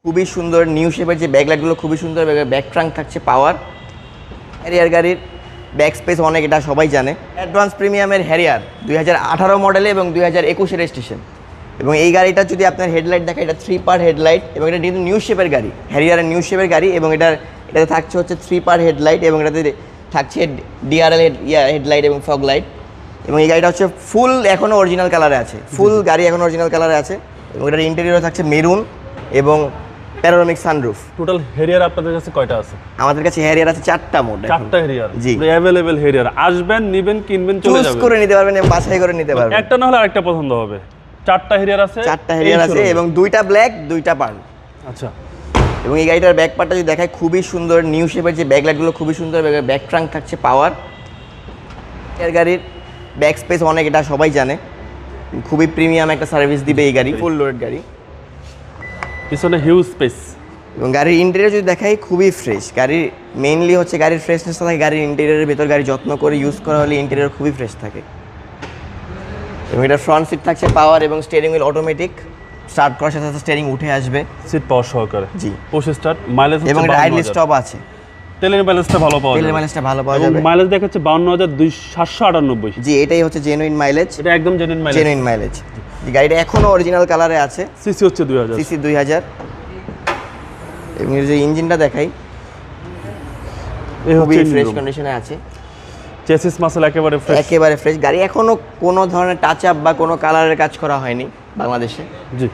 খুবই সুন্দর নিউ শেপের যে ব্যাকলাইটগুলো খুবই সুন্দর, ব্যাক ট্রাঙ্ক থাকছে পাওয়ার। হ্যারিয়ার গাড়ির ব্যাক স্পেস অনেক, এটা সবাই জানে। অ্যাডভান্স প্রিমিয়ামের হ্যারিয়ার 2018 মডেলে এবং 2021 রেজিস্ট্রেশন। এবং এই গাড়িটা যদি আপনার হেডলাইট দেখে, এটা 3 পার্ট হেডলাইট এবং এটা কিন্তু নিউ শেপের গাড়ি, হ্যারিয়ারের নিউ শেপের গাড়ি। এবং এটাতে থাকছে হচ্ছে 3 পার্ট হেডলাইট এবং এটাতে থাকছে ডিআরএল হেডলাইট এবং ফগ লাইট। এবং এই গাড়িটা হচ্ছে ফুল এখনও অরিজিনাল কালারে আছে, ফুল গাড়ি এখন অরিজিনাল কালারে আছে। এবং এটার ইন্টেরিয়র থাকছে মেরুন এবং প্যানোরামিক সানরুফ। টোটাল হেরিয়ার আপনাদের কাছে কয়টা আছে? আমাদের কাছে হ্যারিয়ার আছে 4টা মডেল। 4টা হেরিয়ার, জি, अवेलेबल হেরিয়ার। আসবেন, নেবেন, কিনবেন, চলে যাবেন, চুজ করে নিতে পারবেন এবং বাছাই করে নিতে পারবেন। একটা না হলে আরেকটা পছন্দ হবে। 4টা হেরিয়ার আছে, 4টা হেরিয়ার আছে এবং 2টা ব্ল্যাক 2টা পার্ল। আচ্ছা। এবং এই গাড়িটার ব্যাক পার্টটা যদি দেখায়, খুবই সুন্দর নিউ শেপের যে ব্যাকলাইটগুলো খুবই সুন্দর, ব্যাক ট্রাঙ্ক থাকছে পাওয়ার। এর গাড়ির ব্যাক স্পেস অনেক, এটা সবাই জানে। খুবই প্রিমিয়াম একটা সার্ভিস দিবে এই গাড়ি, ফুল লোডেড গাড়ি। পিছনে হিউজ স্পেস। এবং গাড়ির ইন্টেরিয়র যদি দেখাই, খুবই ফ্রেশ। গাড়ির মেইনলি হচ্ছে গাড়ির ফ্রেশনেসটা থাকে গাড়ির ইন্টেরিয়রের ভেতর। গাড়ি যত্ন করে ইউজ করা হলে ইন্টেরিয়র খুবই ফ্রেশ থাকে। এবং এটার ফ্রন্ট সিট থাকছে পাওয়ার এবং স্টিয়ারিং হুইল অটোমেটিক। স্টার্ট করার সাথে সাথে স্টিয়ারিং উঠে আসবে, সিট পাওয়ার সহকারে। জি, পুশ স্টার্ট। মাইলেজ এবং এটা আইডল স্টপ আছে। তেলের মাইলেজটা ভালো পাওয়া যাবে। তেলের মাইলেজটা ভালো পাওয়া যাবে। মাইলেজ দেখাচ্ছে 52,798। জি, এটাই হচ্ছে জেনুইন মাইলেজ। এটা একদম জেনুইন মাইলেজ। Genuine mileage. গাড়িটা এখনো অরিজিনাল কালারে আছে। সিসি হচ্ছে 2000। সিসি 2000। এবং এর যে ইঞ্জিনটা দেখাই, এই খুবই হচ্ছে ফ্রেশ কন্ডিশনে আছে। চেসিস মাসল একেবারে ফ্রেশ। একেবারে ফ্রেশ। গাড়ি এখনো কোনো ধরনের টাচ আপ বা কোনো কালারের কাজ করা হয়নি বাংলাদেশে। জি।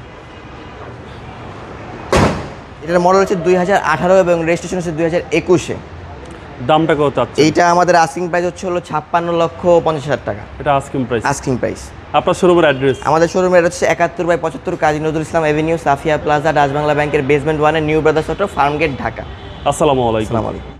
এটার মডেল হচ্ছে 2018 এবং রেজিস্ট্রেশন হচ্ছে 2021-এ। দামটা কত চাচ্ছেন? এইটা আমাদের আস্কিং প্রাইস হচ্ছে 56,50,000 টাকা। এটা আস্কিং প্রাইস। Asking price. আপনার শোরুমের অ্যাড্রেস? আমাদের শোরুমের হচ্ছে 71/75 Kazi Nazrul Islam avenue, Safia plaza, Dutch Bangla ব্যাংকের বেসমেন্ট 1-এ, new brothers auto, Farmgate, Dhaka. আসসালামু আলাইকুম। আসসালামু আলাইকুম।